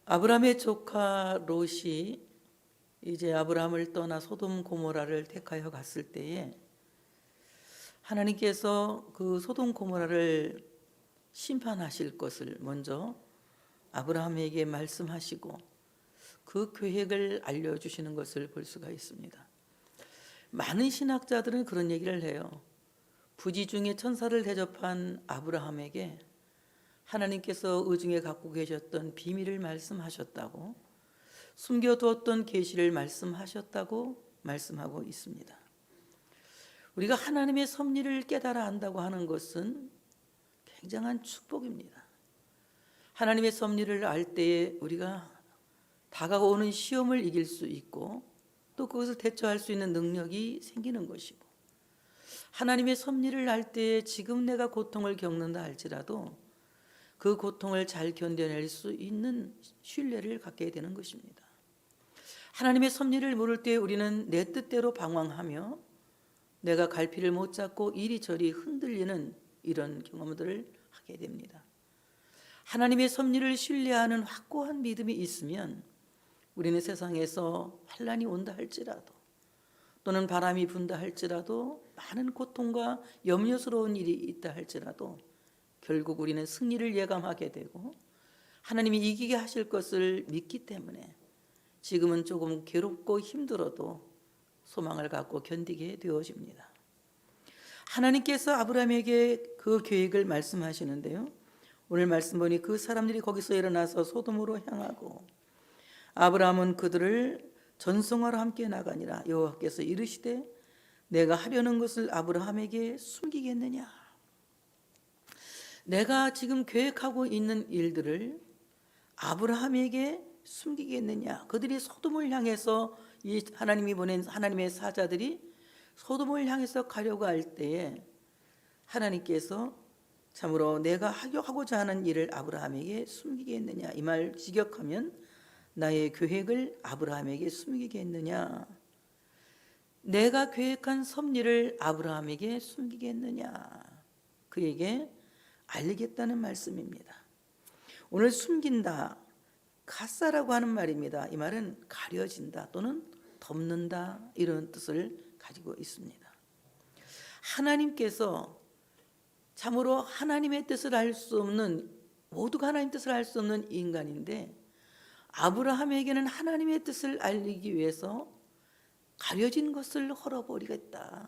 아브라함의 조카 롯이 이제 아브라함을 떠나 소돔 고모라를 택하여 갔을 때에 하나님께서 그 소돔 고모라를 심판하실 것을 먼저 아브라함에게 말씀하시고 그 계획을 알려주시는 것을 볼 수가 있습니다. 많은 신학자들은 그런 얘기를 해요. 부지 중에 천사를 대접한 아브라함에게 하나님께서 의중에 갖고 계셨던 비밀을 말씀하셨다고, 숨겨두었던 계시를 말씀하셨다고 말씀하고 있습니다. 우리가 하나님의 섭리를 깨달아 안다고 하는 것은 굉장한 축복입니다. 하나님의 섭리를 알 때에 우리가 다가오는 시험을 이길 수 있고 또 그것을 대처할 수 있는 능력이 생기는 것이고, 하나님의 섭리를 알 때에 지금 내가 고통을 겪는다 할지라도 그 고통을 잘 견뎌낼 수 있는 신뢰를 갖게 되는 것입니다. 하나님의 섭리를 모를 때 우리는 내 뜻대로 방황하며 내가 갈피를 못 잡고 이리저리 흔들리는 이런 경험들을 하게 됩니다. 하나님의 섭리를 신뢰하는 확고한 믿음이 있으면 우리는 세상에서 환난이 온다 할지라도 또는 바람이 분다 할지라도 많은 고통과 염려스러운 일이 있다 할지라도 결국 우리는 승리를 예감하게 되고 하나님이 이기게 하실 것을 믿기 때문에 지금은 조금 괴롭고 힘들어도 소망을 갖고 견디게 되어집니다. 하나님께서 아브라함에게 그 계획을 말씀하시는데요, 오늘 말씀 보니 그 사람들이 거기서 일어나서 소돔으로 향하고 아브라함은 그들을 전송하러 함께 나가니라. 여호와께서 이르시되 내가 하려는 것을 아브라함에게 숨기겠느냐. 내가 지금 계획하고 있는 일들을 아브라함에게 숨기겠느냐. 그들이 소돔을 향해서 이 하나님이 보낸 하나님의 사자들이 소돔을 향해서 가려고 할 때에 하나님께서 참으로 내가 하고자 하는 일을 아브라함에게 숨기겠느냐. 이 말 직역하면 나의 계획을 아브라함에게 숨기겠느냐. 내가 계획한 섭리를 아브라함에게 숨기겠느냐. 그에게 알리겠다는 말씀입니다. 오늘 숨긴다, 가싸라고 하는 말입니다. 이 말은 가려진다 또는 덮는다 이런 뜻을 가지고 있습니다. 하나님께서 참으로 하나님의 뜻을 알 수 없는, 모두가 하나님의 뜻을 알 수 없는 인간인데 아브라함에게는 하나님의 뜻을 알리기 위해서 가려진 것을 헐어버리겠다,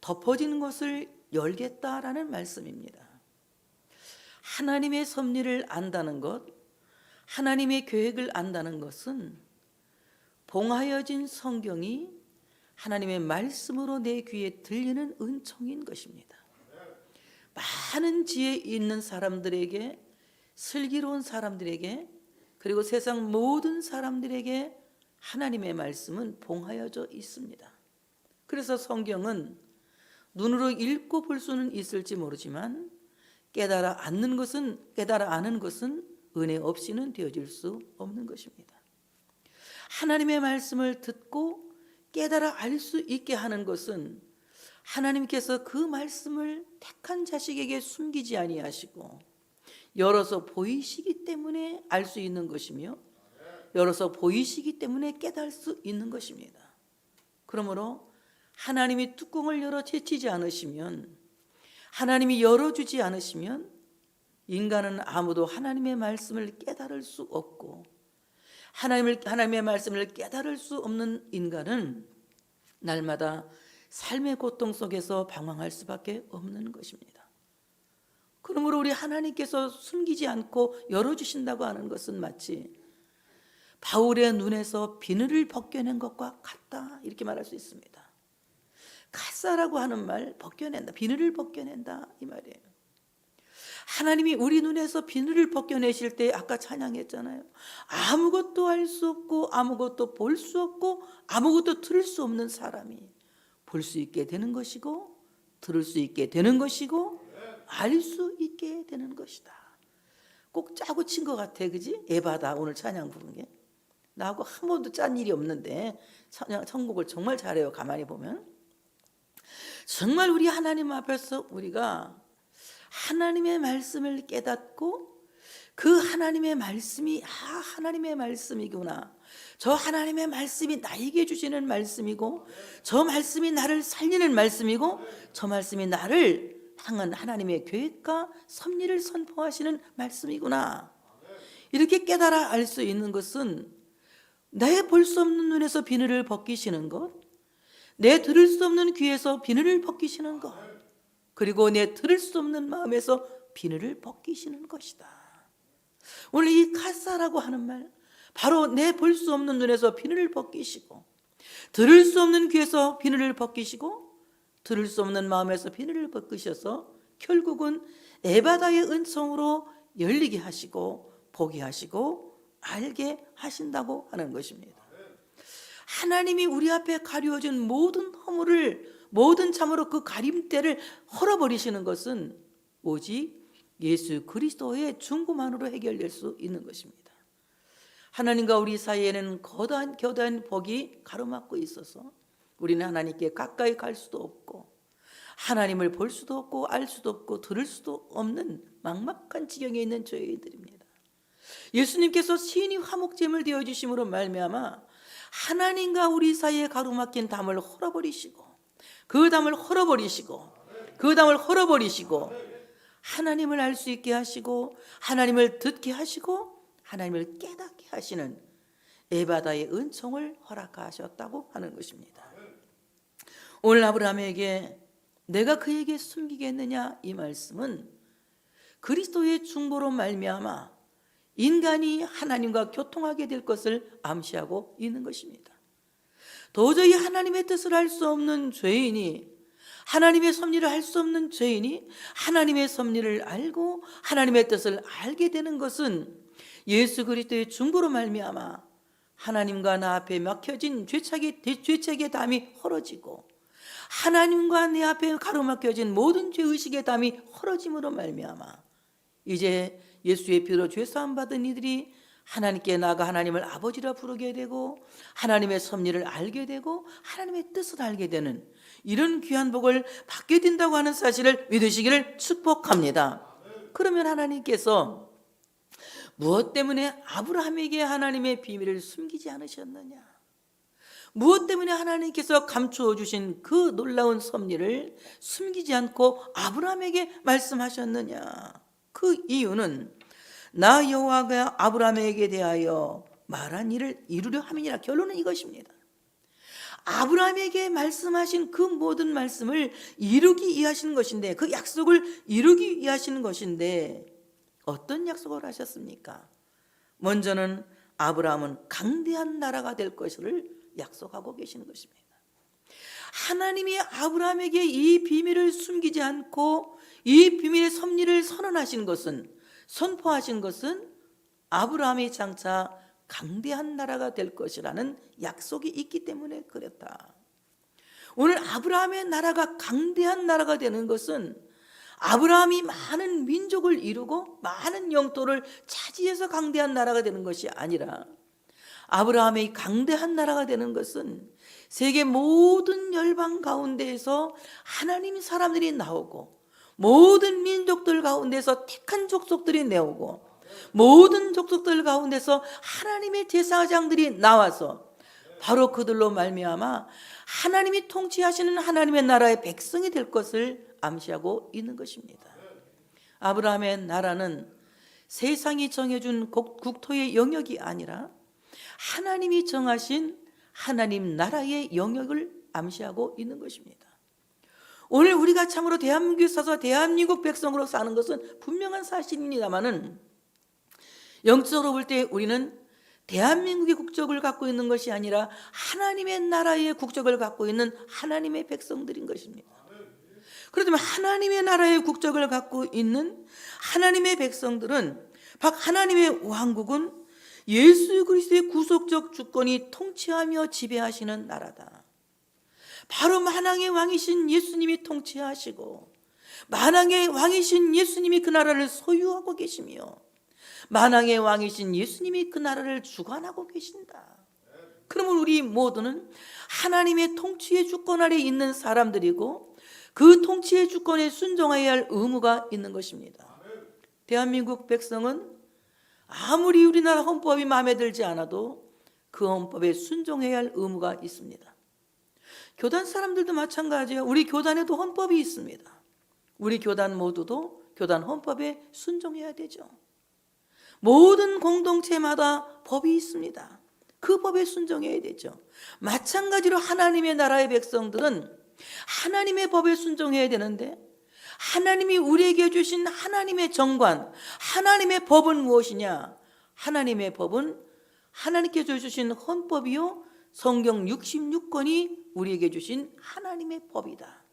덮어진 것을 열겠다라는 말씀입니다. 하나님의 섭리를 안다는 것, 하나님의 계획을 안다는 것은 봉하여진 성경이 하나님의 말씀으로 내 귀에 들리는 은총인 것입니다. 많은 지혜 있는 사람들에게, 슬기로운 사람들에게, 그리고 세상 모든 사람들에게 하나님의 말씀은 봉하여져 있습니다. 그래서 성경은 눈으로 읽고 볼 수는 있을지 모르지만 깨달아 아는 것은 은혜 없이는 되어질 수 없는 것입니다. 하나님의 말씀을 듣고 깨달아 알 수 있게 하는 것은 하나님께서 그 말씀을 택한 자식에게 숨기지 아니하시고 열어서 보이시기 때문에 알 수 있는 것이며 열어서 보이시기 때문에 깨달을 수 있는 것입니다. 그러므로 하나님이 뚜껑을 열어 제치지 않으시면, 하나님이 열어주지 않으시면 인간은 아무도 하나님의 말씀을 깨달을 수 없고, 하나님의 말씀을 깨달을 수 없는 인간은 날마다 삶의 고통 속에서 방황할 수밖에 없는 것입니다. 그러므로 우리 하나님께서 숨기지 않고 열어주신다고 하는 것은 마치 바울의 눈에서 비늘을 벗겨낸 것과 같다, 이렇게 말할 수 있습니다. 가싸라고 하는 말, 벗겨낸다, 비늘을 벗겨낸다 이 말이에요. 하나님이 우리 눈에서 비늘을 벗겨내실 때 아까 찬양했잖아요. 아무것도 알 수 없고 아무것도 볼 수 없고 아무것도 들을 수 없는 사람이 볼 수 있게 되는 것이고 들을 수 있게 되는 것이고 알 수 있게 되는 것이다. 꼭 짜고 친 것 같아, 그지? 에바다 오늘 찬양 부른 게. 나하고 한 번도 짠 일이 없는데 선곡을 정말 잘해요. 가만히 보면 정말 우리 하나님 앞에서 우리가 하나님의 말씀을 깨닫고 그 하나님의 말씀이 하나님의 말씀이구나. 저 하나님의 말씀이 나에게 주시는 말씀이고, 저 말씀이 나를 살리는 말씀이고, 저 말씀이 나를 향한 하나님의 계획과 섭리를 선포하시는 말씀이구나. 이렇게 깨달아 알 수 있는 것은 내 볼 수 없는 눈에서 비늘을 벗기시는 것, 내 들을 수 없는 귀에서 비늘을 벗기시는 것, 그리고 내 들을 수 없는 마음에서 비늘을 벗기시는 것이다. 오늘 이 카사라고 하는 말, 바로 내 볼 수 없는 눈에서 비늘을 벗기시고, 들을 수 없는 귀에서 비늘을 벗기시고, 들을 수 없는 마음에서 비늘을 벗기셔서 결국은 에바다의 은총으로 열리게 하시고 보게 하시고 알게 하신다고 하는 것입니다. 하나님이 우리 앞에 가려진 모든 허물을, 모든 참으로 그 가림대를 헐어버리시는 것은 오직 예수 그리스도의 중보만으로 해결될 수 있는 것입니다. 하나님과 우리 사이에는 거대한 벽이 가로막고 있어서 우리는 하나님께 가까이 갈 수도 없고, 하나님을 볼 수도 없고 알 수도 없고 들을 수도 없는 막막한 지경에 있는 죄인들입니다. 예수님께서 신이 화목제물 되어 주심으로 말미암아 하나님과 우리 사이에 가로막힌 담을 헐어버리시고, 그 담을 헐어버리시고, 그 담을 헐어버리시고, 하나님을 알 수 있게 하시고, 하나님을 듣게 하시고, 하나님을 깨닫게 하시는 에바다의 은총을 허락하셨다고 하는 것입니다. 오늘 아브라함에게 내가 그에게 숨기겠느냐, 이 말씀은 그리스도의 중보로 말미암아 인간이 하나님과 교통하게 될 것을 암시하고 있는 것입니다. 도저히 하나님의 뜻을 할 수 없는 죄인이, 하나님의 섭리를 할 수 없는 죄인이 하나님의 섭리를 알고 하나님의 뜻을 알게 되는 것은 예수 그리스도의 중보로 말미암아 하나님과 나 앞에 막혀진 죄책의 담이 헐어지고, 하나님과 내 앞에 가로막혀진 모든 죄의식의 담이 헐어짐으로 말미암아 이제 예수의 피로 죄사함 받은 이들이 하나님께 나아가 하나님을 아버지라 부르게 되고, 하나님의 섭리를 알게 되고 하나님의 뜻을 알게 되는 이런 귀한 복을 받게 된다고 하는 사실을 믿으시기를 축복합니다. 그러면 하나님께서 무엇 때문에 아브라함에게 하나님의 비밀을 숨기지 않으셨느냐? 무엇 때문에 하나님께서 감추어 주신 그 놀라운 섭리를 숨기지 않고 아브라함에게 말씀하셨느냐? 그 이유는 나 여호와가 아브라함에게 대하여 말한 일을 이루려 함이니라. 결론은 이것입니다. 아브라함에게 말씀하신 그 모든 말씀을 이루기 위해 하시는 것인데, 그 약속을 이루기 위해 하시는 것인데, 어떤 약속을 하셨습니까? 먼저는 아브라함은 강대한 나라가 될 것을 약속하고 계시는 것입니다. 하나님이 아브라함에게 이 비밀을 숨기지 않고 이 비밀의 섭리를 선언하신 것은, 선포하신 것은 아브라함이 장차 강대한 나라가 될 것이라는 약속이 있기 때문에 그랬다. 오늘 아브라함의 나라가 강대한 나라가 되는 것은 아브라함이 많은 민족을 이루고 많은 영토를 차지해서 강대한 나라가 되는 것이 아니라, 아브라함의 강대한 나라가 되는 것은 세계 모든 열방 가운데에서 하나님 사람들이 나오고, 모든 민족들 가운데서 택한 족속들이 나오고, 모든 족속들 가운데서 하나님의 제사장들이 나와서 바로 그들로 말미암아 하나님이 통치하시는 하나님의 나라의 백성이 될 것을 암시하고 있는 것입니다. 아브라함의 나라는 세상이 정해준 국토의 영역이 아니라 하나님이 정하신 하나님 나라의 영역을 암시하고 있는 것입니다. 오늘 우리가 참으로 대한민국에 사서 대한민국 백성으로 사는 것은 분명한 사실입니다마는, 영적으로 볼 때 우리는 대한민국의 국적을 갖고 있는 것이 아니라 하나님의 나라의 국적을 갖고 있는 하나님의 백성들인 것입니다. 그렇다면 하나님의 나라의 국적을 갖고 있는 하나님의 백성들은, 박 하나님의 왕국은 예수 그리스도의 구속적 주권이 통치하며 지배하시는 나라다. 바로 만왕의 왕이신 예수님이 통치하시고, 만왕의 왕이신 예수님이 그 나라를 소유하고 계시며, 만왕의 왕이신 예수님이 그 나라를 주관하고 계신다. 그러면 우리 모두는 하나님의 통치의 주권 아래 있는 사람들이고, 그 통치의 주권에 순종해야 할 의무가 있는 것입니다. 대한민국 백성은 아무리 우리나라 헌법이 마음에 들지 않아도 그 헌법에 순종해야 할 의무가 있습니다. 교단 사람들도 마찬가지예요. 우리 교단에도 헌법이 있습니다. 우리 교단 모두도 교단 헌법에 순종해야 되죠. 모든 공동체마다 법이 있습니다. 그 법에 순종해야 되죠. 마찬가지로 하나님의 나라의 백성들은 하나님의 법에 순종해야 되는데, 하나님이 우리에게 주신 하나님의 정관, 하나님의 법은 무엇이냐? 하나님의 법은 하나님께서 주신 헌법이요, 성경 66권이 우리에게 주신 하나님의 법이다.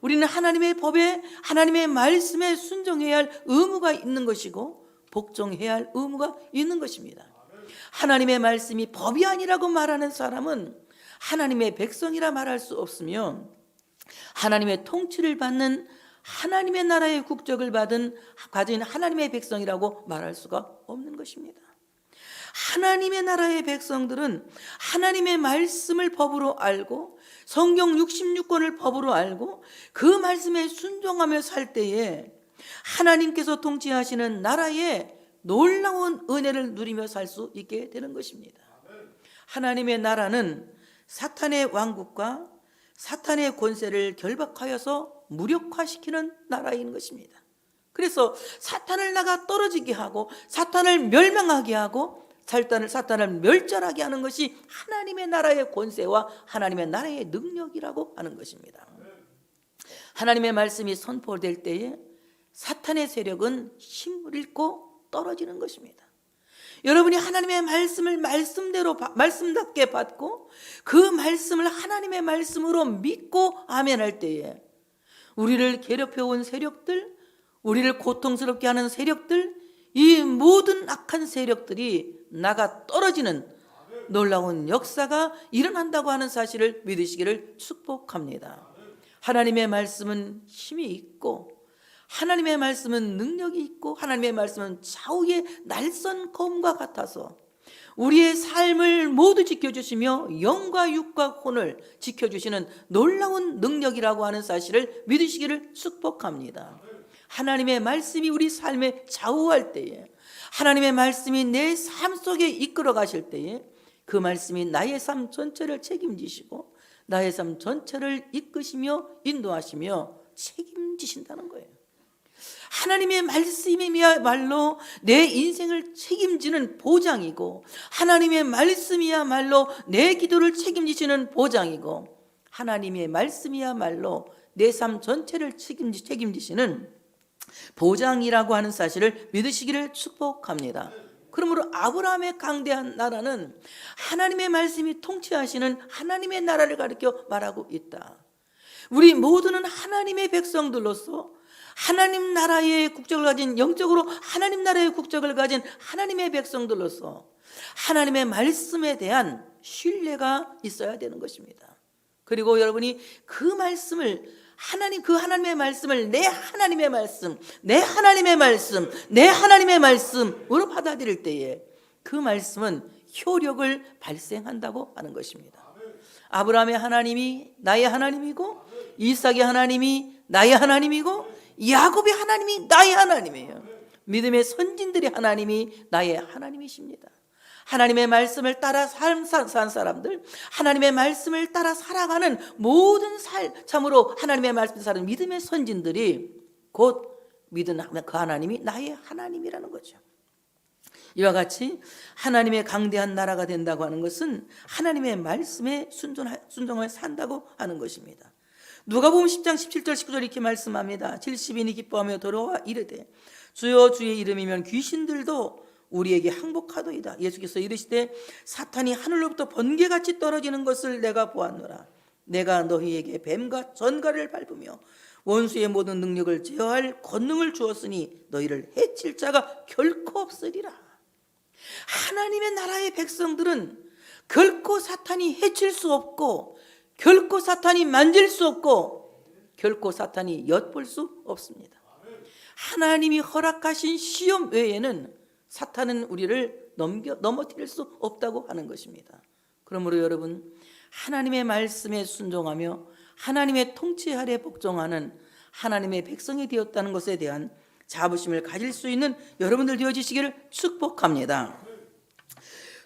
우리는 하나님의 법에, 하나님의 말씀에 순종해야 할 의무가 있는 것이고 복종해야 할 의무가 있는 것입니다. 하나님의 말씀이 법이 아니라고 말하는 사람은 하나님의 백성이라 말할 수 없으며, 하나님의 통치를 받는 하나님의 나라의 국적을 가진 하나님의 백성이라고 말할 수가 없는 것입니다. 하나님의 나라의 백성들은 하나님의 말씀을 법으로 알고 성경 66권을 법으로 알고 그 말씀에 순종하며 살 때에 하나님께서 통치하시는 나라의 놀라운 은혜를 누리며 살 수 있게 되는 것입니다. 하나님의 나라는 사탄의 왕국과 사탄의 권세를 결박하여서 무력화시키는 나라인 것입니다. 그래서 사탄을 나가 떨어지게 하고 사탄을 멸망하게 하고 사탄을 멸절하게 하는 것이 하나님의 나라의 권세와 하나님의 나라의 능력이라고 하는 것입니다. 하나님의 말씀이 선포될 때에 사탄의 세력은 힘을 잃고 떨어지는 것입니다. 여러분이 하나님의 말씀을 말씀답게 받고 그 말씀을 하나님의 말씀으로 믿고 아멘할 때에 우리를 괴롭혀온 세력들, 우리를 고통스럽게 하는 세력들, 이 모든 악한 세력들이 나가 떨어지는 놀라운 역사가 일어난다고 하는 사실을 믿으시기를 축복합니다. 하나님의 말씀은 힘이 있고 하나님의 말씀은 능력이 있고 하나님의 말씀은 좌우의 날선 검과 같아서 우리의 삶을 모두 지켜주시며 영과 육과 혼을 지켜주시는 놀라운 능력이라고 하는 사실을 믿으시기를 축복합니다. 하나님의 말씀이 우리 삶에 좌우할 때에, 하나님의 말씀이 내 삶 속에 이끌어 가실 때에 그 말씀이 나의 삶 전체를 책임지시고 나의 삶 전체를 이끄시며 인도하시며 책임지신다는 거예요. 하나님의 말씀이야말로 내 인생을 책임지는 보장이고, 하나님의 말씀이야말로 내 기도를 책임지시는 보장이고, 하나님의 말씀이야말로 내 삶 전체를 책임지시는 보장이라고 하는 사실을 믿으시기를 축복합니다. 그러므로 아브라함의 강대한 나라는 하나님의 말씀이 통치하시는 하나님의 나라를 가리켜 말하고 있다. 우리 모두는 하나님의 백성들로서 하나님 나라의 국적을 가진, 영적으로 하나님 나라의 국적을 가진 하나님의 백성들로서 하나님의 말씀에 대한 신뢰가 있어야 되는 것입니다. 그리고 여러분이 그 말씀을 하나님의 말씀을 내 하나님의 말씀으로 받아들일 때에 그 말씀은 효력을 발생한다고 하는 것입니다. 아브라함의 하나님이 나의 하나님이고, 이삭의 하나님이 나의 하나님이고, 야곱의 하나님이 나의 하나님이에요. 믿음의 선진들의 하나님이 나의 하나님이십니다. 하나님의 말씀을 따라 산 사람들, 하나님의 말씀을 따라 살아가는 모든 참으로 하나님의 말씀을 사는 믿음의 선진들이 곧 믿은 그 하나님이 나의 하나님이라는 거죠. 이와 같이 하나님의 강대한 나라가 된다고 하는 것은 하나님의 말씀에 순종하여 산다고 하는 것입니다. 누가복음 10장 17절 19절 이렇게 말씀합니다. 70인이 기뻐하며 돌아와 이르되 주여 주의 이름이면 귀신들도 우리에게 항복하도이다. 예수께서 이르시되 사탄이 하늘로부터 번개같이 떨어지는 것을 내가 보았노라. 내가 너희에게 뱀과 전갈을 밟으며 원수의 모든 능력을 제어할 권능을 주었으니 너희를 해칠 자가 결코 없으리라. 하나님의 나라의 백성들은 결코 사탄이 해칠 수 없고, 결코 사탄이 만질 수 없고, 결코 사탄이 엿볼 수 없습니다. 하나님이 허락하신 시험 외에는 사탄은 우리를 넘어뜨릴 수 없다고 하는 것입니다. 그러므로 여러분, 하나님의 말씀에 순종하며 하나님의 통치 아래 복종하는 하나님의 백성이 되었다는 것에 대한 자부심을 가질 수 있는 여러분들 되어지시기를 축복합니다.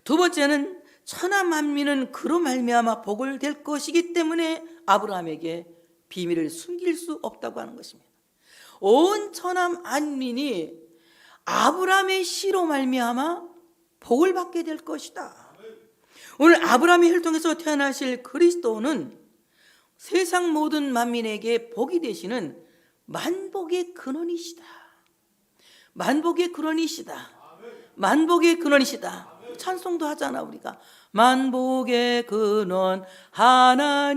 두 번째는 천하 만민은 그로 말미암아 복을 될 것이기 때문에 아브라함에게 비밀을 숨길 수 없다고 하는 것입니다. 온 천하 만민이 아브라함의 씨로 말미암아 복을 받게 될 것이다. 오늘 아브라함의 혈을 통해서 태어나실 그리스도는 세상 모든 만민에게 복이 되시는 만복의 근원이시다. 만복의 근원이시다. 만복의 근원이시다. 찬송도 하잖아 우리가. 만복의 근원 하나님,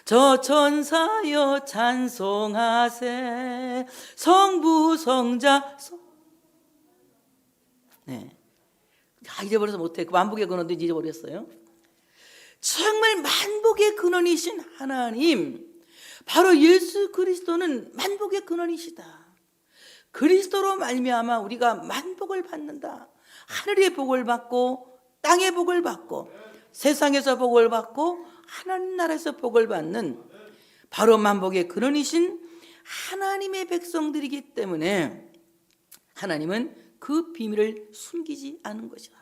저 천사여 찬송하세, 성부 성자 네. 잊어버려서 못해. 그 만복의 근원도 잊어버렸어요. 정말 만복의 근원이신 하나님, 바로 예수 그리스도는 만복의 근원이시다. 그리스도로 말미암아 우리가 만복을 받는다. 하늘의 복을 받고 땅의 복을 받고 세상에서 복을 받고 하나님 나라에서 복을 받는 바로 만복의 근원이신 하나님의 백성들이기 때문에 하나님은 그 비밀을 숨기지 않은 것이다.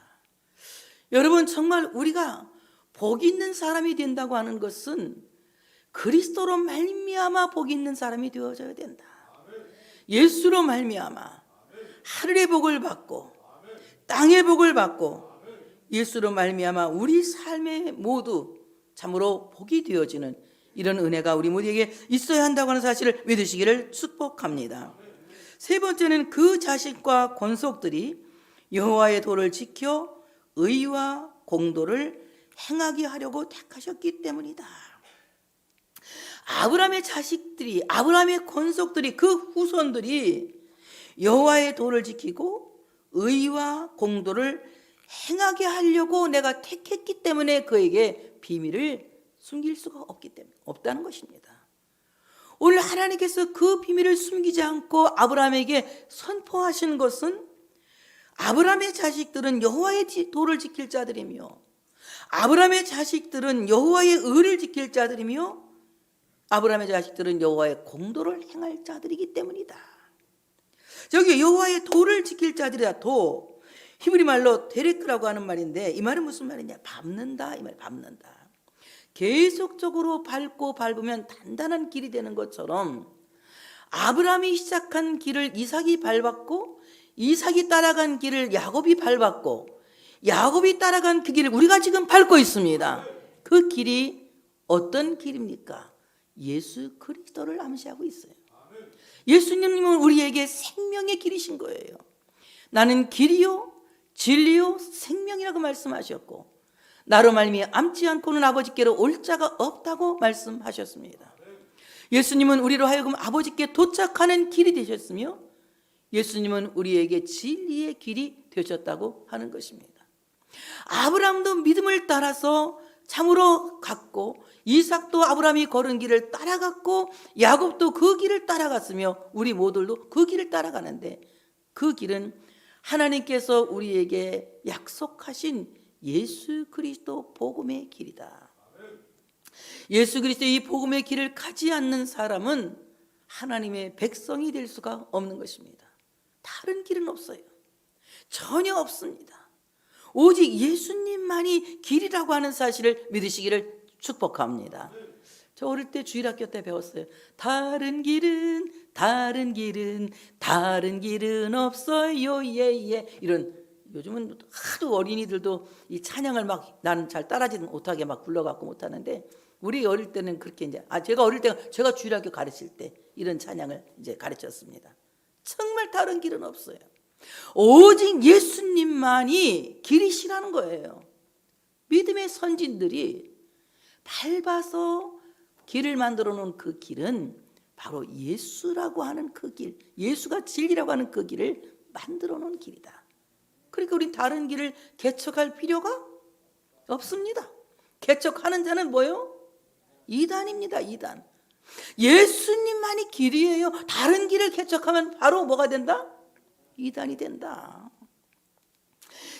여러분, 정말 우리가 복 있는 사람이 된다고 하는 것은 그리스도로 말미암아 복 있는 사람이 되어져야 된다. 예수로 말미암아 하늘의 복을 받고 땅의 복을 받고 예수로 말미암아 우리 삶에 모두 참으로 복이 되어지는 이런 은혜가 우리 모두에게 있어야 한다고 하는 사실을 믿으시기를 축복합니다. 세 번째는 그 자식과 권속들이 여호와의 도를 지켜 의와 공도를 행하게 하려고 택하셨기 때문이다. 아브라함의 자식들이, 아브라함의 권속들이, 그 후손들이 여호와의 도를 지키고 의와 공도를 행하게 하려고 내가 택했기 때문에 그에게 비밀을 숨길 수가 없다는 것입니다. 오늘 하나님께서 그 비밀을 숨기지 않고 아브라함에게 선포하시는 것은 아브라함의 자식들은 여호와의 도를 지킬 자들이며 아브라함의 자식들은 여호와의 의를 지킬 자들이며 아브라함의 자식들은 여호와의 공도를 행할 자들이기 때문이다. 저기 여호와의 도를 지킬 자들이다. 도, 히브리 말로 데레크라고 하는 말인데 이 말은 무슨 말이냐? 밟는다, 이 말. 밟는다. 계속적으로 밟고 밟으면 단단한 길이 되는 것처럼 아브라함이 시작한 길을 이삭이 밟았고 이삭이 따라간 길을 야곱이 밟았고 야곱이 따라간 그 길을 우리가 지금 밟고 있습니다. 그 길이 어떤 길입니까? 예수 그리스도를 암시하고 있어요. 예수님은 우리에게 생명의 길이신 거예요. 나는 길이요 진리요 생명이라고 말씀하셨고 나로 말미암지 않고는 아버지께로 올 자가 없다고 말씀하셨습니다. 예수님은 우리로 하여금 아버지께 도착하는 길이 되셨으며 예수님은 우리에게 진리의 길이 되셨다고 하는 것입니다. 아브라함도 믿음을 따라서 참으로 갔고 이삭도 아브라함이 걸은 길을 따라갔고 야곱도 그 길을 따라갔으며 우리 모두도 그 길을 따라가는데 그 길은 하나님께서 우리에게 약속하신 예수 그리스도 복음의 길이다. 예수 그리스도의 이 복음의 길을 가지 않는 사람은 하나님의 백성이 될 수가 없는 것입니다. 다른 길은 없어요. 전혀 없습니다. 오직 예수님만이 길이라고 하는 사실을 믿으시기를 축복합니다. 저 어릴 때 주일학교 때 배웠어요. 다른 길은 없어요. 예예. 이런 요즘은 하도 어린이들도 이 찬양을 막 나는 잘 따라하지 못하게 막 불러갖고 못하는데 우리 어릴 때는 그렇게 이제 제가 어릴 때 제가 주일학교 가르칠 때 이런 찬양을 이제 가르쳤습니다. 정말 다른 길은 없어요. 오직 예수님만이 길이시라는 거예요. 믿음의 선진들이 밟아서 길을 만들어 놓은 그 길은 바로 예수라고 하는 그 길, 예수가 진리라고 하는 그 길을 만들어 놓은 길이다. 그러니까 우린 다른 길을 개척할 필요가 없습니다. 개척하는 자는 뭐예요? 이단입니다. 이단. 예수님만이 길이에요. 다른 길을 개척하면 바로 뭐가 된다? 이단이 된다.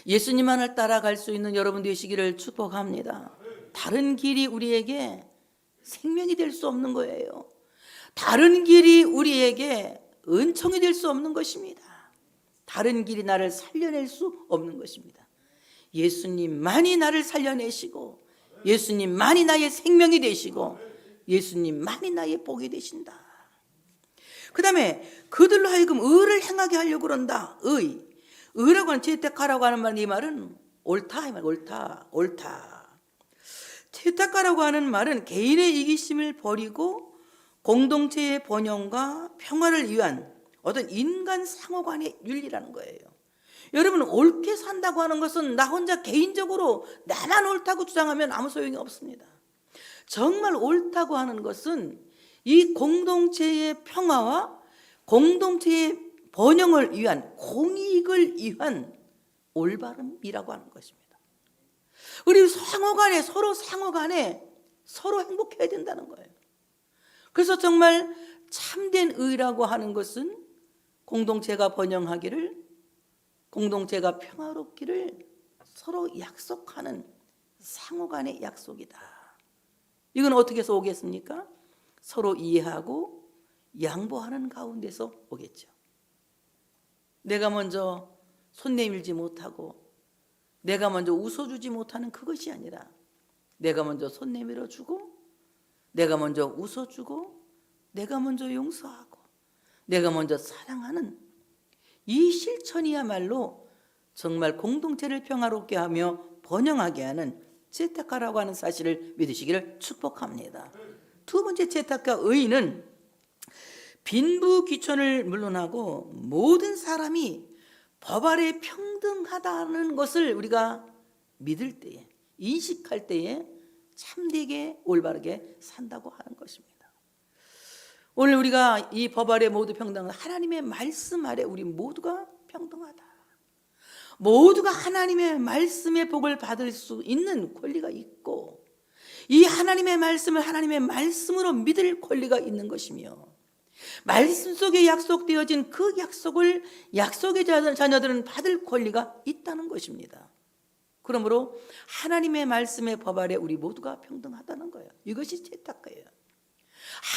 예수님만을 따라갈 수 있는 여러분 되시기를 축복합니다. 다른 길이 우리에게 생명이 될 수 없는 거예요. 다른 길이 우리에게 은총이 될 수 없는 것입니다. 다른 길이 나를 살려낼 수 없는 것입니다. 예수님만이 나를 살려내시고, 예수님만이 나의 생명이 되시고, 예수님만이 나의 복이 되신다. 그 다음에 그들로 하여금 의를 행하게 하려고 그런다. 의라고 하는, 채택하라고 하는 말, 이 말은 옳다, 이 말, 옳다. 채택하라고 하는 말은 개인의 이기심을 버리고 공동체의 번영과 평화를 위한 어떤 인간 상호간의 윤리라는 거예요. 여러분, 옳게 산다고 하는 것은 나 혼자 개인적으로 나만 옳다고 주장하면 아무 소용이 없습니다. 정말 옳다고 하는 것은 이 공동체의 평화와 공동체의 번영을 위한, 공익을 위한 올바름이라고 하는 것입니다. 우리 상호간에, 서로 행복해야 된다는 거예요. 그래서 정말 참된 의라고 하는 것은 공동체가 번영하기를, 공동체가 평화롭기를 서로 약속하는 상호간의 약속이다. 이건 어떻게 해서 오겠습니까? 서로 이해하고 양보하는 가운데서 오겠죠. 내가 먼저 손 내밀지 못하고 내가 먼저 웃어주지 못하는 그것이 아니라, 내가 먼저 손 내밀어주고, 내가 먼저 웃어주고, 내가 먼저 용서하고, 내가 먼저 사랑하는 이 실천이야말로 정말 공동체를 평화롭게 하며 번영하게 하는 채택하라고 하는 사실을 믿으시기를 축복합니다. 두 번째, 채택과 의는 빈부귀천을 물론하고 모든 사람이 법 아래 평등하다는 것을 우리가 믿을 때에, 인식할 때에 참되게 올바르게 산다고 하는 것입니다. 오늘 우리가 이 법 아래 모두 평등한 하나님의 말씀 아래 우리 모두가 평등하다. 모두가 하나님의 말씀의 복을 받을 수 있는 권리가 있고, 이 하나님의 말씀을 하나님의 말씀으로 믿을 권리가 있는 것이며, 말씀 속에 약속되어진 그 약속을 약속의 자녀들은 받을 권리가 있다는 것입니다. 그러므로 하나님의 말씀의 법 아래 우리 모두가 평등하다는 거예요. 이것이 채택과예요.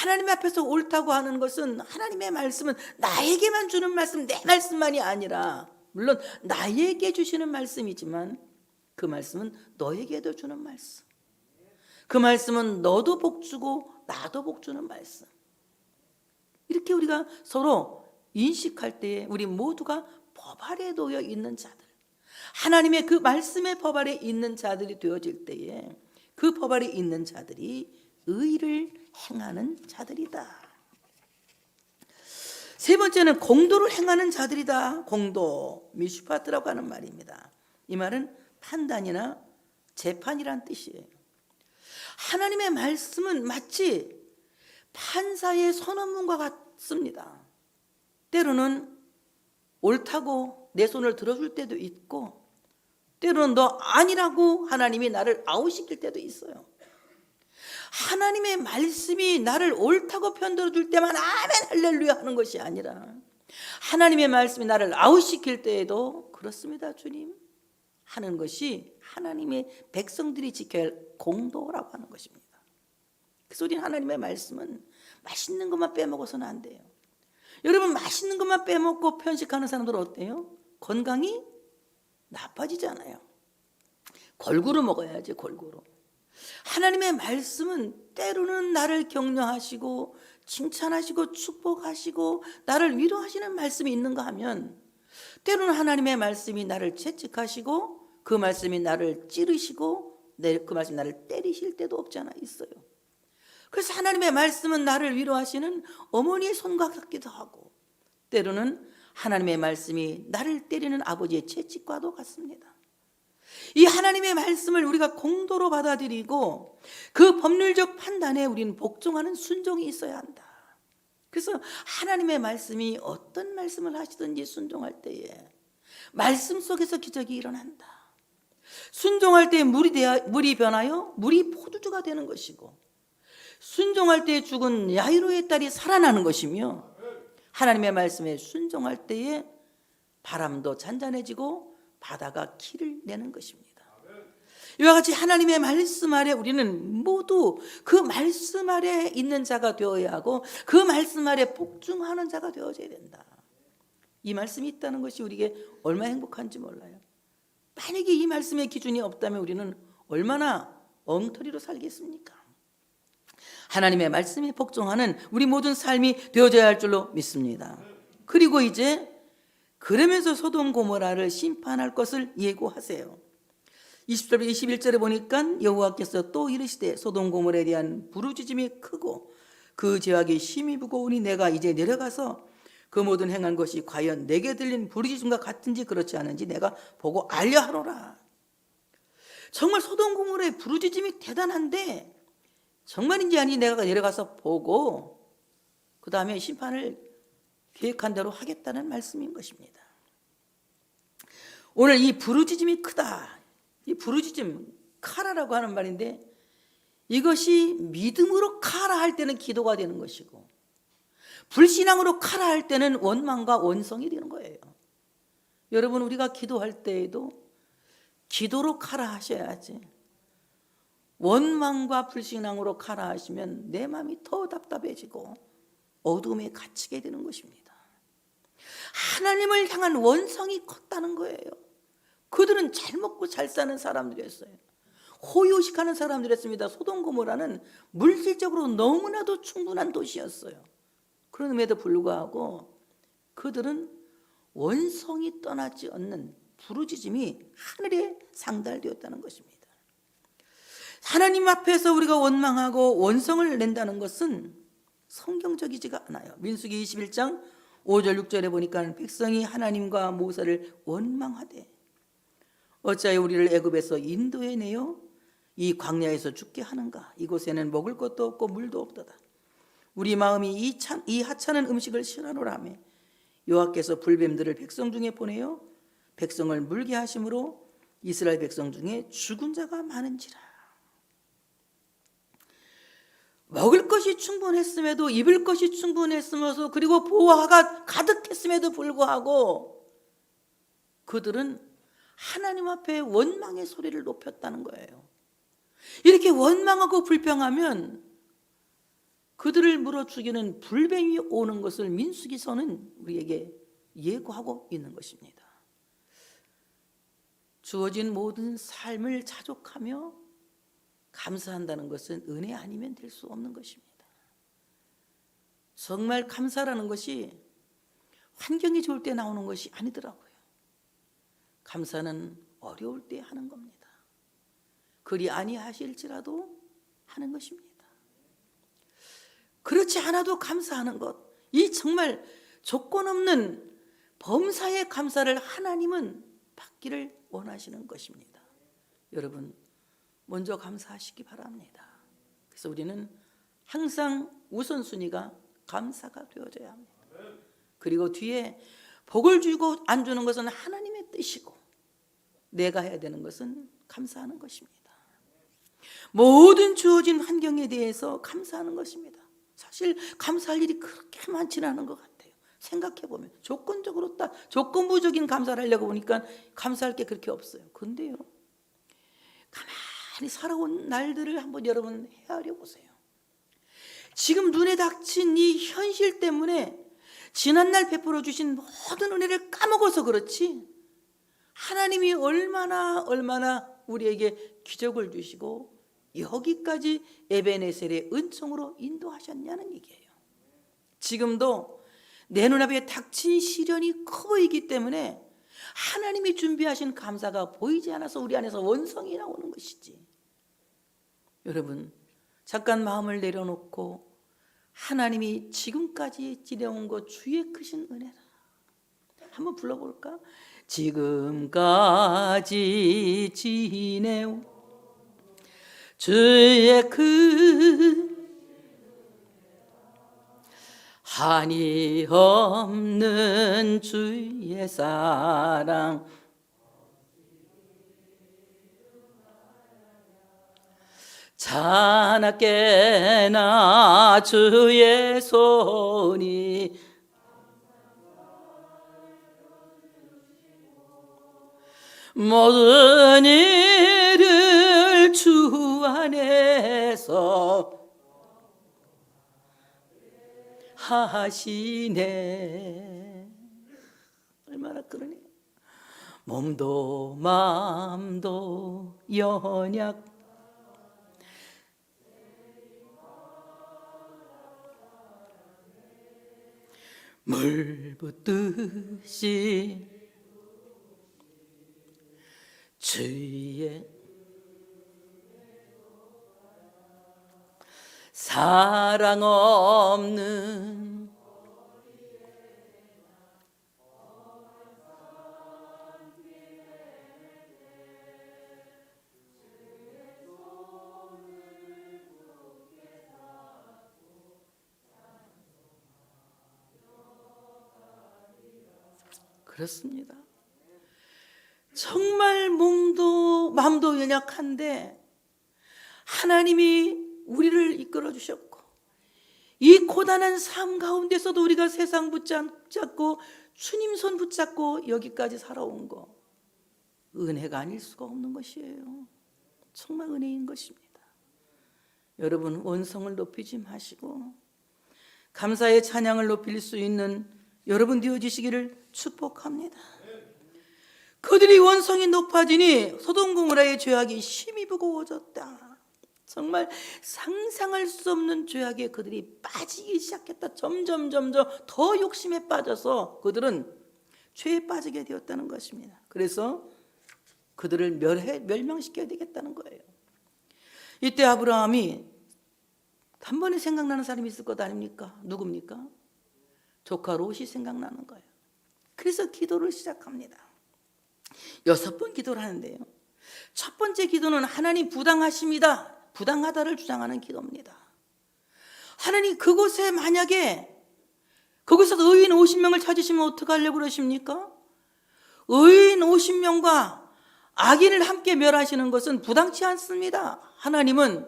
하나님 앞에서 옳다고 하는 것은, 하나님의 말씀은 나에게만 주는 말씀, 내 말씀만이 아니라, 물론 나에게 주시는 말씀이지만 그 말씀은 너에게도 주는 말씀, 그 말씀은 너도 복주고 나도 복주는 말씀. 이렇게 우리가 서로 인식할 때에 우리 모두가 법 아래 놓여 있는 자들, 하나님의 그 말씀의 법 아래 있는 자들이 되어질 때에 그 법 아래 있는 자들이 의를 행하는 자들이다. 세 번째는 공도를 행하는 자들이다. 공도, 미슈파트라고 하는 말입니다. 이 말은 판단이나 재판이란 뜻이에요. 하나님의 말씀은 마치 판사의 선언문과 같습니다. 때로는 옳다고 내 손을 들어줄 때도 있고, 때로는 너 아니라고 하나님이 나를 아웃시킬 때도 있어요. 하나님의 말씀이 나를 옳다고 편들어줄 때만 아멘 할렐루야 하는 것이 아니라, 하나님의 말씀이 나를 아웃시킬 때에도 그렇습니다 주님 하는 것이 하나님의 백성들이 지켜야 할 공도라고 하는 것입니다. 그래서 우리는 하나님의 말씀은 맛있는 것만 빼먹어서는 안 돼요. 여러분, 맛있는 것만 빼먹고 편식하는 사람들은 어때요? 건강이 나빠지잖아요. 골고루 먹어야지, 골고루. 하나님의 말씀은 때로는 나를 격려하시고 칭찬하시고 축복하시고 나를 위로하시는 말씀이 있는가 하면, 때로는 하나님의 말씀이 나를 채찍하시고 그 말씀이 나를 찌르시고 그 말씀이 나를 때리실 때도 없지 않아 있어요. 그래서 하나님의 말씀은 나를 위로하시는 어머니의 손과 같기도 하고, 때로는 하나님의 말씀이 나를 때리는 아버지의 채찍과도 같습니다. 이 하나님의 말씀을 우리가 공도로 받아들이고 그 법률적 판단에 우리는 복종하는 순종이 있어야 한다. 그래서 하나님의 말씀이 어떤 말씀을 하시든지 순종할 때에 말씀 속에서 기적이 일어난다. 순종할 때 물이 변하여 물이 포도주가 되는 것이고, 순종할 때 죽은 야이로의 딸이 살아나는 것이며, 하나님의 말씀에 순종할 때에 바람도 잔잔해지고 바다가 키를 내는 것입니다. 이와 같이 하나님의 말씀 아래 우리는 모두 그 말씀 아래 있는 자가 되어야 하고 그 말씀 아래 복종하는 자가 되어져야 된다. 이 말씀이 있다는 것이 우리에게 얼마나 행복한지 몰라요. 만약에 이 말씀의 기준이 없다면 우리는 얼마나 엉터리로 살겠습니까? 하나님의 말씀에 복종하는 우리 모든 삶이 되어져야 할 줄로 믿습니다. 그리고 이제 그러면서 소돔 고모라를 심판할 것을 예고하세요. 20절 21절에 보니까 여호와께서 또 이르시되 소돔 고모라에 대한 부르짖음이 크고 그 죄악이 심히 무거우니 내가 이제 내려가서 그 모든 행한 것이 과연 내게 들린 부르짖음과 같은지 그렇지 않은지 내가 보고 알려하노라. 정말 소돔 고모라의 부르짖음이 대단한데 정말인지 아닌지 내가 내려가서 보고 그 다음에 심판을 계획한 대로 하겠다는 말씀인 것입니다. 오늘 이 부르짖음이 크다, 이 부르짖음, 카라라고 하는 말인데 이것이 믿음으로 카라 할 때는 기도가 되는 것이고 불신앙으로 카라 할 때는 원망과 원성이 되는 거예요. 여러분, 우리가 기도할 때에도 기도로 카라 하셔야지 원망과 불신앙으로 카라 하시면 내 마음이 더 답답해지고 어둠에 갇히게 되는 것입니다. 하나님을 향한 원성이 컸다는 거예요. 그들은 잘 먹고 잘 사는 사람들이었어요. 호요식하는 사람들이었습니다. 소돔 고모라는 물질적으로 너무나도 충분한 도시였어요. 그럼에도 불구하고 그들은 원성이 떠나지 않는 부르짖음이 하늘에 상달되었다는 것입니다. 하나님 앞에서 우리가 원망하고 원성을 낸다는 것은 성경적이지가 않아요. 민수기 21장 5절 6절에 보니까 백성이 하나님과 모세를 원망하되 어찌하여 우리를 애굽에서 인도해내어 이 광야에서 죽게 하는가. 이곳에는 먹을 것도 없고 물도 없도다. 우리 마음이 이 하찮은 음식을 싫어하노라며 여호와께서 불뱀들을 백성 중에 보내어 백성을 물게 하심으로 이스라엘 백성 중에 죽은 자가 많은지라. 먹을 것이 충분했음에도 입을 것이 충분했으면서 그리고 보화가 가득했음에도 불구하고 그들은 하나님 앞에 원망의 소리를 높였다는 거예요. 이렇게 원망하고 불평하면 그들을 물어 죽이는 불뱀이 오는 것을 민수기서는 우리에게 예고하고 있는 것입니다. 주어진 모든 삶을 자족하며 감사한다는 것은 은혜 아니면 될 수 없는 것입니다. 정말 감사라는 것이 환경이 좋을 때 나오는 것이 아니더라고요. 감사는 어려울 때 하는 겁니다. 그리 아니하실지라도 하는 것입니다. 그렇지 않아도 감사하는 것, 이 정말 조건 없는 범사의 감사를 하나님은 받기를 원하시는 것입니다. 여러분, 먼저 감사하시기 바랍니다. 그래서 우리는 항상 우선순위가 감사가 되어져야 합니다. 그리고 뒤에 복을 주고 안 주는 것은 하나님의 뜻이고 내가 해야 되는 것은 감사하는 것입니다. 모든 주어진 환경에 대해서 감사하는 것입니다. 사실 감사할 일이 그렇게 많지는 않은 것 같아요. 생각해보면 조건적으로 딱 조건부적인 감사를 하려고 보니까 감사할 게 그렇게 없어요. 근데요, 가만히 살아온 날들을 한번 여러분 헤아려 보세요. 지금 눈에 닥친 이 현실 때문에 지난날 베풀어 주신 모든 은혜를 까먹어서 그렇지 하나님이 얼마나 우리에게 기적을 주시고 여기까지 에베네셀의 은총으로 인도하셨냐는 얘기예요. 지금도 내 눈앞에 닥친 시련이 커 보이기 때문에 하나님이 준비하신 감사가 보이지 않아서 우리 안에서 원성이 나오는 것이지. 여러분, 잠깐 마음을 내려놓고 하나님이 지금까지 지내온 것 주의 크신 은혜라 한번 불러볼까? 지금까지 지내온 주의 큰 한이 없는 주의 사랑 자나깨나 주의 손이 모든 일을 안에서 하시네. 얼마나 그러니. 몸도 마음도 연약 물 붓듯이 주의 사랑 없는 그렇습니다. 정말 몸도 마음도 연약한데 하나님이 우리를 이끌어 주셨고 이 고단한 삶 가운데서도 우리가 세상 붙잡고 주님 손 붙잡고 여기까지 살아온 거 은혜가 아닐 수가 없는 것이에요. 정말 은혜인 것입니다. 여러분 원성을 높이지 마시고 감사의 찬양을 높일 수 있는 여러분 되어지시기를 축복합니다. 그들이 원성이 높아지니 소돔 고모라의 죄악이 심히 무거워졌다. 정말 상상할 수 없는 죄악에 그들이 빠지기 시작했다. 점점 더 욕심에 빠져서 그들은 죄에 빠지게 되었다는 것입니다. 그래서 그들을 멸망시켜야 되겠다는 거예요. 이때 아브라함이 단번에 생각나는 사람이 있을 것 아닙니까? 누굽니까? 조카 롯이 생각나는 거예요. 그래서 기도를 시작합니다. 6번 기도를 하는데요. 첫 번째 기도는 하나님 부당하십니다. 부당하다를 주장하는 기도입니다. 하나님 그곳에 만약에 거기서 의인 50명을 찾으시면 어떡하려고 그러십니까? 의인 50명과 악인을 함께 멸하시는 것은 부당치 않습니다. 하나님은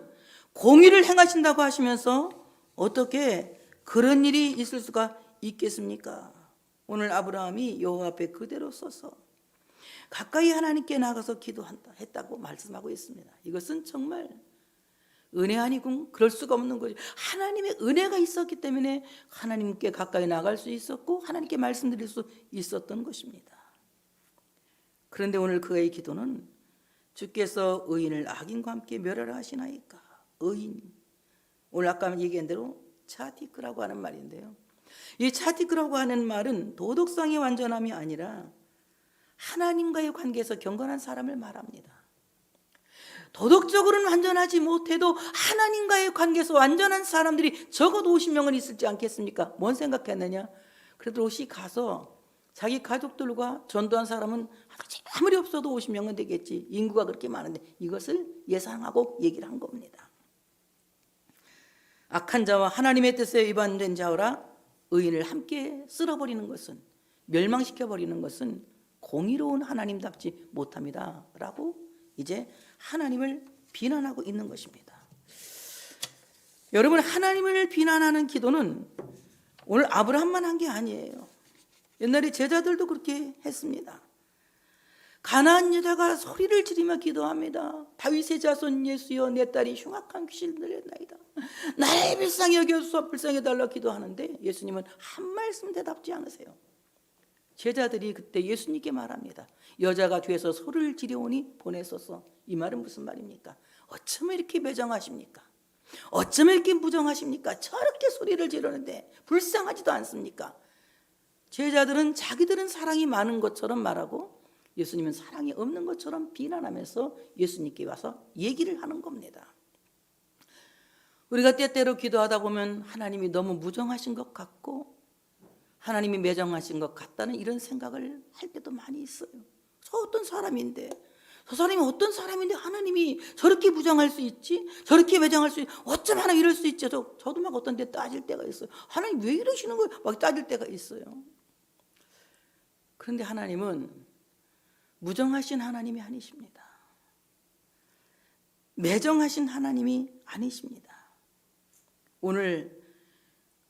공의를 행하신다고 하시면서 어떻게 그런 일이 있을 수가 있겠습니까? 오늘 아브라함이 여호와 앞에 그대로 서서 가까이 하나님께 나가서 기도한다 했다고 말씀하고 있습니다. 이것은 정말 은혜 아니고 그럴 수가 없는 거죠. 하나님의 은혜가 있었기 때문에 하나님께 가까이 나갈 수 있었고 하나님께 말씀드릴 수 있었던 것입니다. 그런데 오늘 그의 기도는 주께서 의인을 악인과 함께 멸하라 하시나이까. 의인, 오늘 아까 얘기한 대로 차티크라고 하는 말인데요. 이 차티크라고 하는 말은 도덕성의 완전함이 아니라 하나님과의 관계에서 경건한 사람을 말합니다. 도덕적으로는 완전하지 못해도 하나님과의 관계에서 완전한 사람들이 적어도 50명은 있을지 않겠습니까? 뭔 생각했느냐? 그래도 롯이 가서 자기 가족들과 전도한 사람은 아무리 없어도 50명은 되겠지. 인구가 그렇게 많은데 이것을 예상하고 얘기를 한 겁니다. 악한 자와 하나님의 뜻에 위반된 자라 의인을 함께 쓸어버리는 것은, 멸망시켜버리는 것은 공의로운 하나님답지 못합니다 라고 이제 하나님을 비난하고 있는 것입니다. 여러분, 하나님을 비난하는 기도는 오늘 아브라함만 한 게 아니에요. 옛날에 제자들도 그렇게 했습니다. 가나안 여자가 소리를 지르며 기도합니다. 다윗의 자손 예수여, 내 딸이 흉악한 귀신을 들렸나이다. 나를 불쌍히 여겨주소, 불쌍히 달라 기도하는데 예수님은 한 말씀 대답지 않으세요. 제자들이 그때 예수님께 말합니다. 여자가 뒤에서 소리를 지르오니 보내소서. 이 말은 무슨 말입니까? 어쩌면 이렇게 매정하십니까? 어쩌면 이렇게 무정하십니까? 저렇게 소리를 지르는데 불쌍하지도 않습니까? 제자들은 자기들은 사랑이 많은 것처럼 말하고 예수님은 사랑이 없는 것처럼 비난하면서 예수님께 와서 얘기를 하는 겁니다. 우리가 때때로 기도하다 보면 하나님이 너무 무정하신 것 같고 하나님이 매정하신 것 같다는 이런 생각을 할 때도 많이 있어요. 저 어떤 사람인데, 저 사람이 어떤 사람인데 하나님이 저렇게 무정할 수 있지? 저렇게 매정할 수 있지? 어쩜 하나님 이럴 수 있지? 저도 막 어떤 데 따질 때가 있어요. 하나님 왜 이러시는 거예요? 막 따질 때가 있어요. 그런데 하나님은 무정하신 하나님이 아니십니다. 매정하신 하나님이 아니십니다. 오늘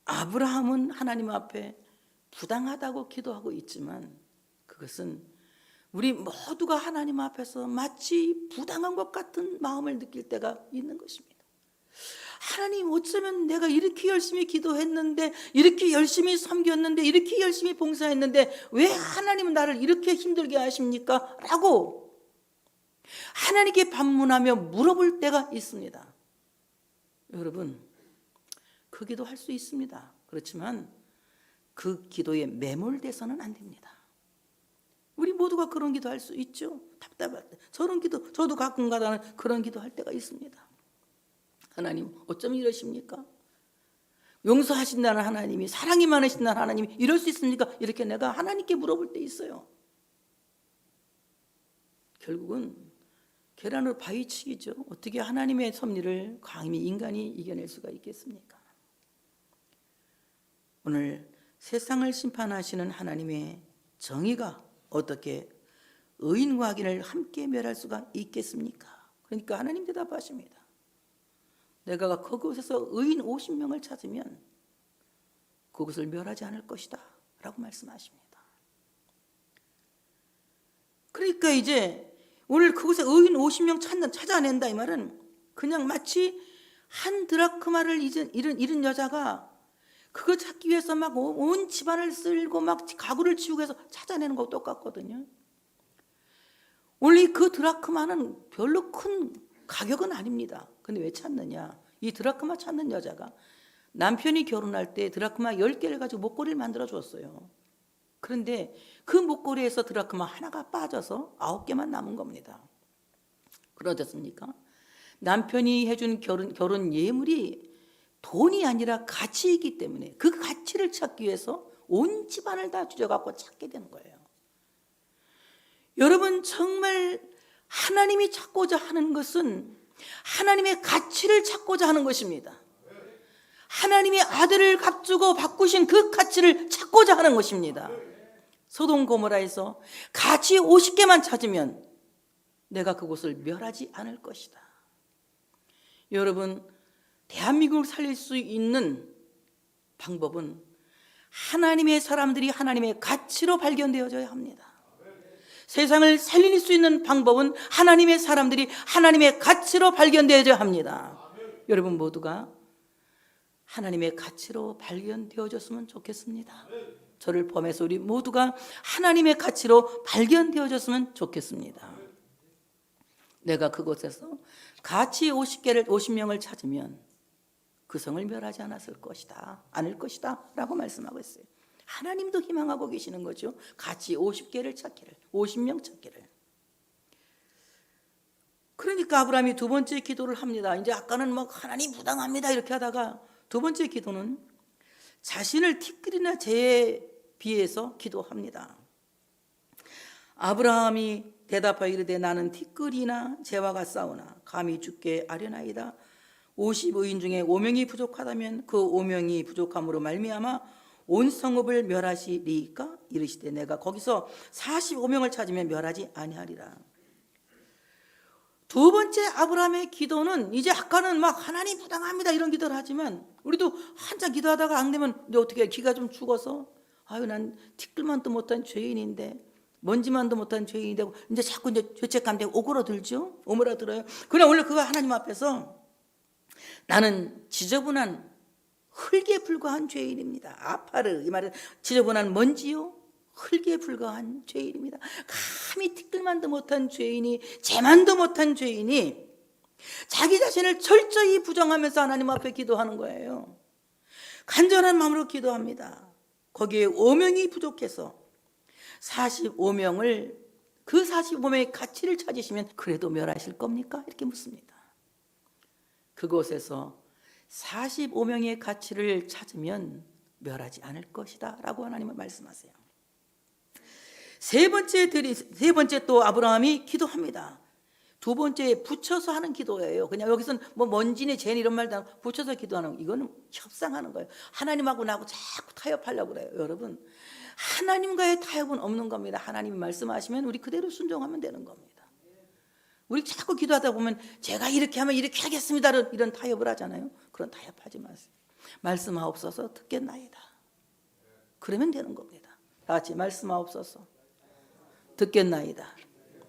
아브라함은 하나님 앞에 부당하다고 기도하고 있지만 그것은 우리 모두가 하나님 앞에서 마치 부당한 것 같은 마음을 느낄 때가 있는 것입니다. 하나님, 어쩌면 내가 이렇게 열심히 기도했는데, 이렇게 열심히 섬겼는데, 이렇게 열심히 봉사했는데 왜 하나님은 나를 이렇게 힘들게 하십니까? 라고 하나님께 반문하며 물어볼 때가 있습니다. 여러분, 그 기도 할 수 있습니다. 그렇지만 그 기도에 매몰돼서는 안 됩니다. 우리 모두가 그런 기도 할 수 있죠. 답답할 때 저런 기도, 저도 가끔가다는 그런 기도 할 때가 있습니다. 하나님, 어쩜 이러십니까? 용서하신다는 하나님이, 사랑이 많으신다는 하나님이 이럴 수 있습니까? 이렇게 내가 하나님께 물어볼 때 있어요. 결국은 계란으로 바위치기죠. 어떻게 하나님의 섭리를 감히 인간이 이겨낼 수가 있겠습니까? 오늘 세상을 심판하시는 하나님의 정의가 어떻게 의인과 악인을 함께 멸할 수가 있겠습니까? 그러니까 하나님 대답하십니다. 내가 그곳에서 의인 50명을 찾으면 그것을 멸하지 않을 것이다 라고 말씀하십니다. 그러니까 이제 오늘 그곳에 의인 50명 찾아낸다 이 말은 그냥 마치 한 드라크마를 잃은 여자가 그거 찾기 위해서 막 온 집안을 쓸고 막 가구를 치우고 해서 찾아내는 거하고 똑같거든요. 원래 그 드라크마는 별로 큰 가격은 아닙니다. 근데 왜 찾느냐? 이 드라크마 찾는 여자가 남편이 결혼할 때 드라크마 10개를 가지고 목걸이를 만들어 줬어요. 그런데 그 목걸이에서 드라크마 하나가 빠져서 9개만 남은 겁니다. 그러셨습니까? 남편이 해준 결혼 예물이 돈이 아니라 가치이기 때문에 그 가치를 찾기 위해서 온 집안을 다 뒤져갖고 찾게 되는 거예요. 여러분, 정말 하나님이 찾고자 하는 것은 하나님의 가치를 찾고자 하는 것입니다. 하나님의 아들을 값주고 바꾸신 그 가치를 찾고자 하는 것입니다. 소돔 고모라에서 가치 50개만 찾으면 내가 그곳을 멸하지 않을 것이다. 여러분, 대한민국을 살릴 수 있는 방법은 하나님의 사람들이 하나님의 가치로 발견되어져야 합니다. 세상을 살릴 수 있는 방법은 하나님의 사람들이 하나님의 가치로 발견되어져야 합니다. 여러분 모두가 하나님의 가치로 발견되어졌으면 좋겠습니다. 저를 포함해서 우리 모두가 하나님의 가치로 발견되어졌으면 좋겠습니다. 내가 그곳에서 가치 50명을 찾으면 그 성을 멸하지 않을 것이다 라고 말씀하고 있어요. 하나님도 희망하고 계시는 거죠. 가치 50개를 찾기를, 50명 찾기를. 그러니까 아브라함이 두 번째 기도를 합니다. 이제 아까는 막 하나님 부당합니다 이렇게 하다가 두 번째 기도는 자신을 티끌이나 재에 비해서 기도합니다. 아브라함이 대답하여 이르되 나는 티끌이나 재와 같사오나 감히 주께 아뢰나이다. 50의인 중에 5명이 부족하다면 그 5명이 부족함으로 말미암아 온 성읍을 멸하시리이까? 이르시되 내가 거기서 45명을 찾으면 멸하지 아니하리라. 두 번째 아브라함의 기도는 이제 아까는 막 하나님 부당합니다 이런 기도를 하지만 우리도 한참 기도하다가 안 되면 이제 어떻게 기가 좀 죽어서 아유 난 티끌만도 못한 죄인인데 먼지만도 못한 죄인인데 이제 자꾸 이제 죄책감 되고 오그라들어요. 그냥 원래 그거 하나님 앞에서 나는 지저분한 흙에 불과한 죄인입니다. 아파르 이 말은 지저분한 먼지요 흙에 불과한 죄인입니다. 감히 티끌만도 못한 죄인이 재만도 못한 죄인이 자기 자신을 철저히 부정하면서 하나님 앞에 기도하는 거예요. 간절한 마음으로 기도합니다. 거기에 5명이 부족해서 45명을 그 45명의 가치를 찾으시면 그래도 멸하실 겁니까? 이렇게 묻습니다. 그곳에서 45명의 가치를 찾으면 멸하지 않을 것이다 라고 하나님은 말씀하세요. 세 번째 또 아브라함이 기도합니다. 두 번째 붙여서 하는 기도예요. 그냥 여기서는 뭐 먼지네 죄네 이런 말도 안 하고 붙여서 기도하는 거. 이거는 협상하는 거예요. 하나님하고 나하고 자꾸 타협하려고 그래요. 여러분 하나님과의 타협은 없는 겁니다. 하나님이 말씀하시면 우리 그대로 순종하면 되는 겁니다. 우리 자꾸 기도하다 보면 제가 이렇게 하면 이렇게 하겠습니다 이런 타협을 하잖아요. 그런 타협하지 마세요. 말씀하옵소서 듣겠나이다. 그러면 되는 겁니다. 다 같이 말씀하옵소서 듣겠나이다.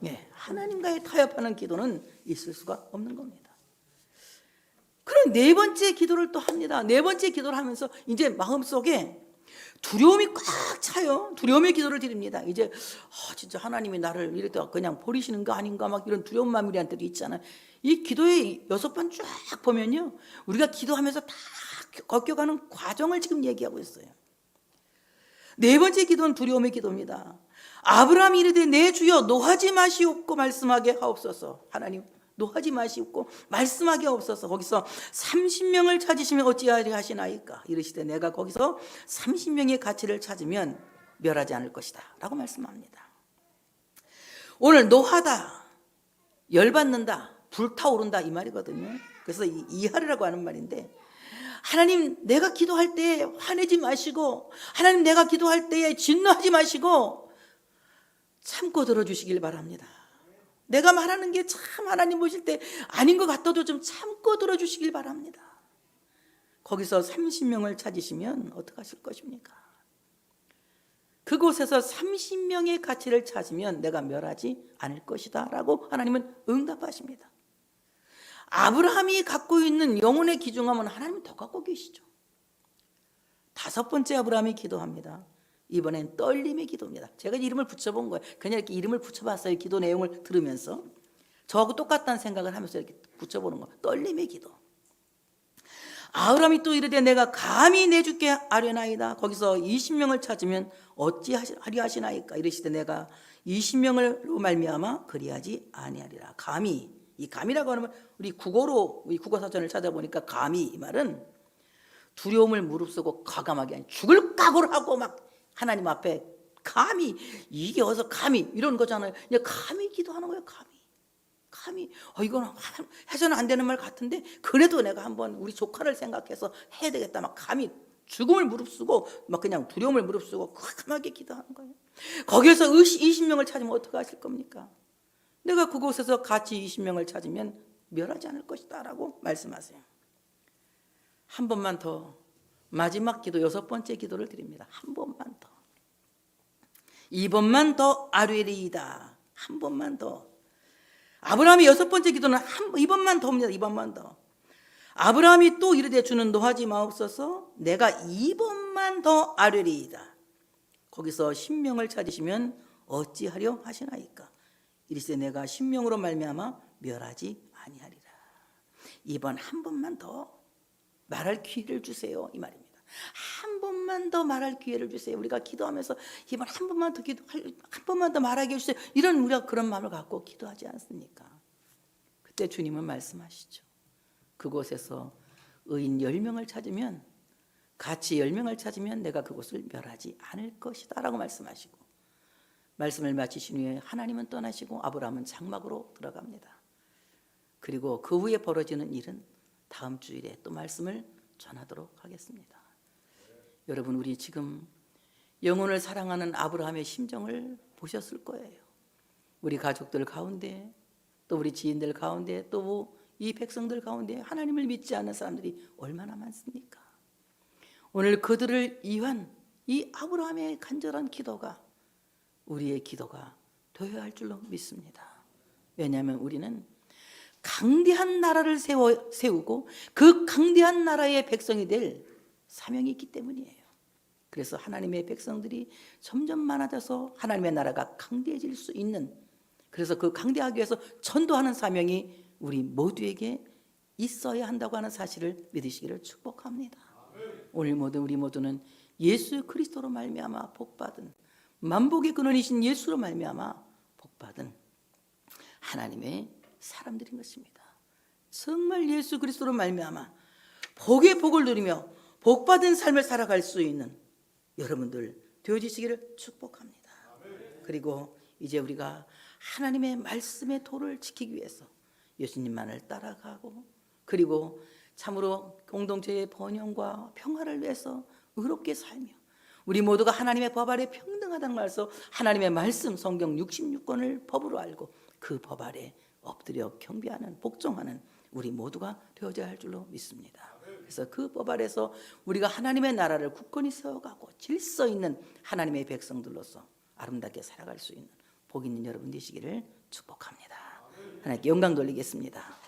예, 하나님과의 타협하는 기도는 있을 수가 없는 겁니다. 그럼 네 번째 기도를 또 합니다. 네 번째 기도를 하면서 이제 마음속에 두려움이 꽉 차요. 두려움의 기도를 드립니다. 이제 진짜 하나님이 나를 이렇게 그냥 버리시는 거 아닌가 막 이런 두려운 마음이 우리한테도 있잖아요. 이 기도의 6번 쫙 보면요, 우리가 기도하면서 다 겪어가는 과정을 지금 얘기하고 있어요. 네 번째 기도는 두려움의 기도입니다. 아브라함이 이르되 내 주여 노하지 마시옵고 말씀하게 하옵소서. 하나님 노하지 마시옵고 말씀하게 하옵소서. 거기서 30명을 찾으시면 어찌하리 하시나이까. 이르시되 내가 거기서 30명의 가치를 찾으면 멸하지 않을 것이다 라고 말씀합니다. 오늘 노하다, 열받는다, 불타오른다 이 말이거든요. 그래서 이하르라고 하는 말인데, 하나님 내가 기도할 때 화내지 마시고, 하나님 내가 기도할 때에 진노하지 마시고 참고 들어주시길 바랍니다. 내가 말하는 게 참 하나님 보실 때 아닌 것 같아도 좀 참고 들어주시길 바랍니다. 거기서 30명을 찾으시면 어떡하실 것입니까? 그곳에서 30명의 가치를 찾으면 내가 멸하지 않을 것이다 라고 하나님은 응답하십니다. 아브라함이 갖고 있는 영혼의 귀중함은 하나님은 더 갖고 계시죠. 5번째 아브라함이 기도합니다. 이번엔 떨림의 기도입니다. 제가 이름을 붙여본 거예요. 그냥 이렇게 이름을 붙여봤어요. 기도 내용을 들으면서 저하고 똑같다는 생각을 하면서 이렇게 붙여보는 거예요. 떨림의 기도. 아브라함이 또 이르되 내가 감히 내주께 아뢰나이다. 거기서 20명을 찾으면 어찌하리 하시나이까. 이르시되 내가 20명으로 말미암아 그리하지 아니하리라. 감히, 이 감이라고 하면 우리 국어로 이 국어사전을 찾아보니까 감히 이 말은 두려움을 무릅쓰고 과감하게 아니 죽을 각오를 하고 막 하나님 앞에 감히, 이게 어디서 감히 이런 거잖아요. 그냥 감히 기도하는 거예요. 감히 이건 해서는 안 되는 말 같은데 그래도 내가 한번 우리 조카를 생각해서 해야 되겠다. 막 감히 죽음을 무릅쓰고 막 그냥 두려움을 무릅쓰고 과감하게 기도하는 거예요. 거기에서 20명을 찾으면 어떻게 하실 겁니까? 내가 그곳에서 같이 20명을 찾으면 멸하지 않을 것이다 라고 말씀하세요. 한 번만 더, 마지막 기도 6번째 기도를 드립니다. 한 번만 더, 2번만 더 아뢰리이다. 한 번만 더. 아브라함의 6번째 기도는 이번만 더입니다. 이번만 더. 아브라함이 또 이르되 주는 노하지 마옵소서. 내가 2번만 더 아뢰리이다. 거기서 10명을 찾으시면 어찌하려 하시나이까. 이르시되 내가 10명으로 말미암아 멸하지 아니하리라. 이번 한 번만 더 말할 기회를 주세요 이 말입니다. 한 번만 더 말할 기회를 주세요. 우리가 기도하면서 이번 한 번만 더 한 번만 더 말하게 해주세요. 이런 우리가 그런 마음을 갖고 기도하지 않습니까? 그때 주님은 말씀하시죠. 그곳에서 의인 10명을 찾으면, 같이 10명을 찾으면 내가 그곳을 멸하지 않을 것이다 라고 말씀하시고, 말씀을 마치신 후에 하나님은 떠나시고 아브라함은 장막으로 들어갑니다. 그리고 그 후에 벌어지는 일은 다음 주일에 또 말씀을 전하도록 하겠습니다. 여러분, 우리 지금 영혼을 사랑하는 아브라함의 심정을 보셨을 거예요. 우리 가족들 가운데, 또 우리 지인들 가운데, 또 이 백성들 가운데 하나님을 믿지 않는 사람들이 얼마나 많습니까? 오늘 그들을 위한 이 아브라함의 간절한 기도가 우리의 기도가 되어야 할 줄로 믿습니다. 왜냐하면 우리는 강대한 나라를 세우고 그 강대한 나라의 백성이 될 사명이 있기 때문이에요. 그래서 하나님의 백성들이 점점 많아져서 하나님의 나라가 강대해질 수 있는, 그래서 그 강대하기 위해서 전도하는 사명이 우리 모두에게 있어야 한다고 하는 사실을 믿으시기를 축복합니다. 오늘 우리 모두는 예수 그리스도로 말미암아 복받은, 만복의 근원이신 예수로 말미암아 복받은 하나님의 사람들인 것입니다. 정말 예수 그리스도로 말미암아 복의 복을 누리며 복받은 삶을 살아갈 수 있는 여러분들 되어지시기를 축복합니다. 그리고 이제 우리가 하나님의 말씀의 도를 지키기 위해서 예수님만을 따라가고, 그리고 참으로 공동체의 번영과 평화를 위해서 의롭게 살며 우리 모두가 하나님의 법 아래 평등하다는 말에서 하나님의 말씀 성경 66권을 법으로 알고 그 법 아래 엎드려 경배하는, 복종하는 우리 모두가 되어져야 할 줄로 믿습니다. 그래서 그 법 아래서 우리가 하나님의 나라를 굳건히 세워가고 질서 있는 하나님의 백성들로서 아름답게 살아갈 수 있는 복 있는 여러분 되시기를 축복합니다. 하나님께 영광 돌리겠습니다.